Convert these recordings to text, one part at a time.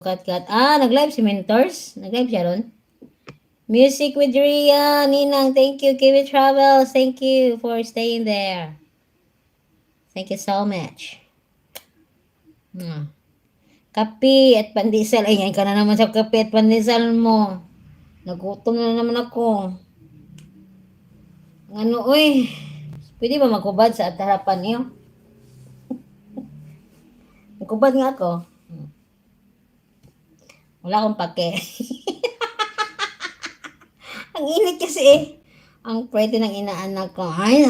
Kat. Nag-live si Mentors. Nag-live siya ron. Music with Ria. Ninang, thank you. Kiwi Travels, thank you for staying there. Thank you so much. Kape at pandesal. Ay, yan ka na naman sa kape at pandesal mo. Nagutom na naman ako. Ano, uy. Pwede ba magkubad sa harapan niyo? Magkubad nga ako. Wala akong pake. Ang init kasi eh. Ang pretty ng inaanak ko. Ay,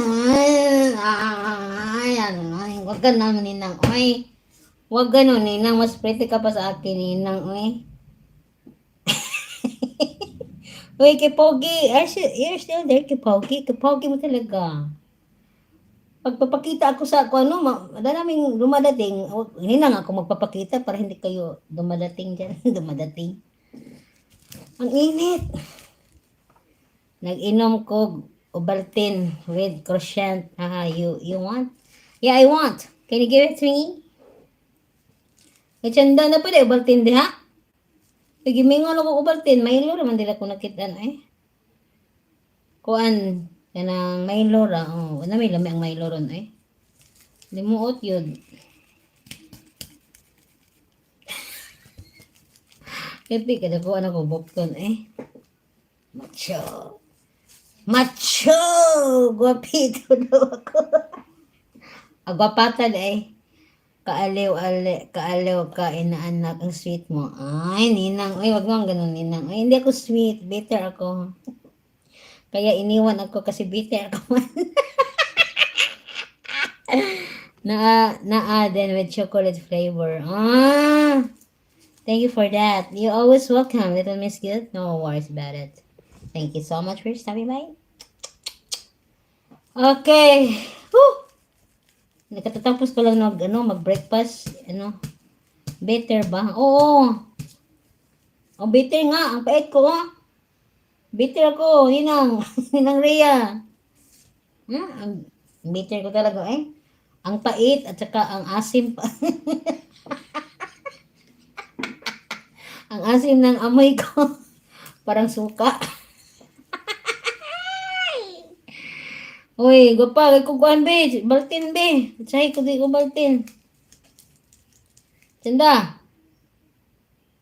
wag ka naman ninang. Ay, wag ganun ninang. Mas pretty ka pa sa akin ninang. Uy. Uy, Kipogi. You're still there, Kipogi. Kipogi mo talaga. Pagpapakita ako sa ako, madaming dumadating. Hinang ako magpapakita para hindi kayo dumadating dyan. Dumadating. Ang init. Nag-inom ko Ovaltine with croissant. You want? Yeah, I want. Can you give it to me? Kachanda na pala, Ovaltine di ha? Pagimingon ako Ovaltine, Milo naman dila ko nakita eh. Kuan, kanang Milo ra. Oh, na may lami ang Milo ron eh. Limuot yun. Epic, kada ko ako bopton eh. Macho. Guwapito daw ako. Agwapatan eh. Kaaliw ka, inaanak ang sweet mo. Ay, ninang. Ay, wag mo ganun, ninang. Ay, hindi ako sweet. Bitter ako. Kaya iniwan ako kasi bitter ako man. Na-add with chocolate flavor. Thank you for that. You're always welcome, little Miss Good. No worries about it. Thank you so much for stopping by. Okay. Woo! Nakatatapos ko lang mag-breakfast. Bitter ba? Oo. Bitter nga. Ang pait ko, Bitter ako, Ninang. Ninang Rhea. Ang bitter ko talaga, eh. Ang pait at saka ang asim pa. Ang asim ng amoy ko. Parang suka. Uy, gapa, kukuhan be, baltin be. Sahi ko di ko baltin. Tanda.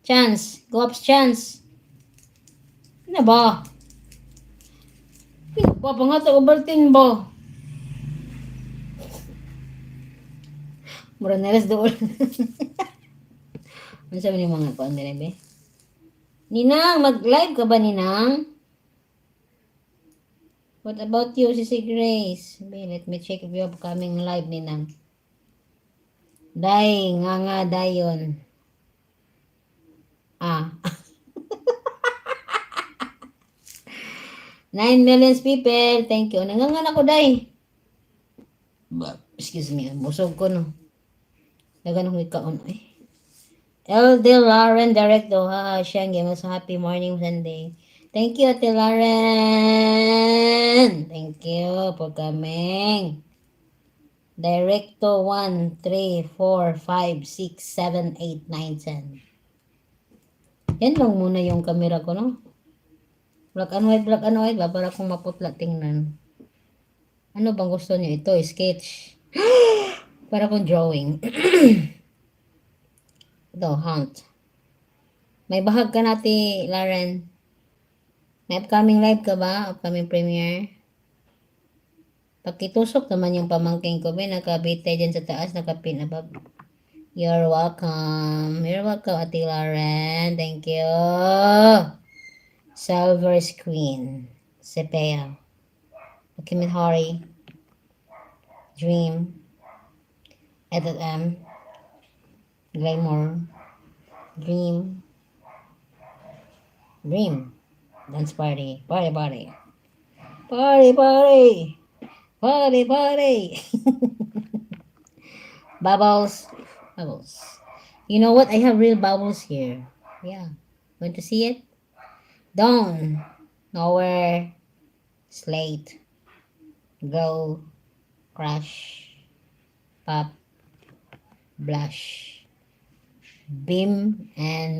Chance, go ups chance. Ano ba? Papangata ko baltin ba? Mura nelas doon. Ano sabi ni mga kuhan din be? Ninang, mag-live ka ba, Ninang? What about you, Sisi Grace? Let me check if you're coming live, Ninang. Nga, dayon. 9 million people. Thank you. Nangangan ako, Day. Excuse me. Busog ko, no. Dagan akong ikaon, eh. LD Lauren Directo. Siyang game. So happy morning Sunday. Thank you, Ate Lauren. Thank you for coming. Directo 1, 3, 4, 5, 6, 7, 8, 9, 10. Yan lang muna yung camera ko, no? Black and white ba? Para kung maputla tingnan. Ano bang gusto niyo? Ito, sketch. Para kung drawing. Ito, hunt. May bahag ka natin, Lauren. May upcoming live ka ba? Upcoming premiere? Pagkitusok naman yung pamangking ko. May nakabitay dyan sa taas. Nakapin above. You're welcome. You're welcome, Ate Lauren. Thank you. Silver Screen. Sepea. Kimit Hori. Dream. Edit M. Glamour. Dream. Dance party. Party. Bubbles. You know what? I have real bubbles here. Yeah. Want to see it? Dawn. Nowhere. Slate. Glow. Crush. Pop. Blush. beam and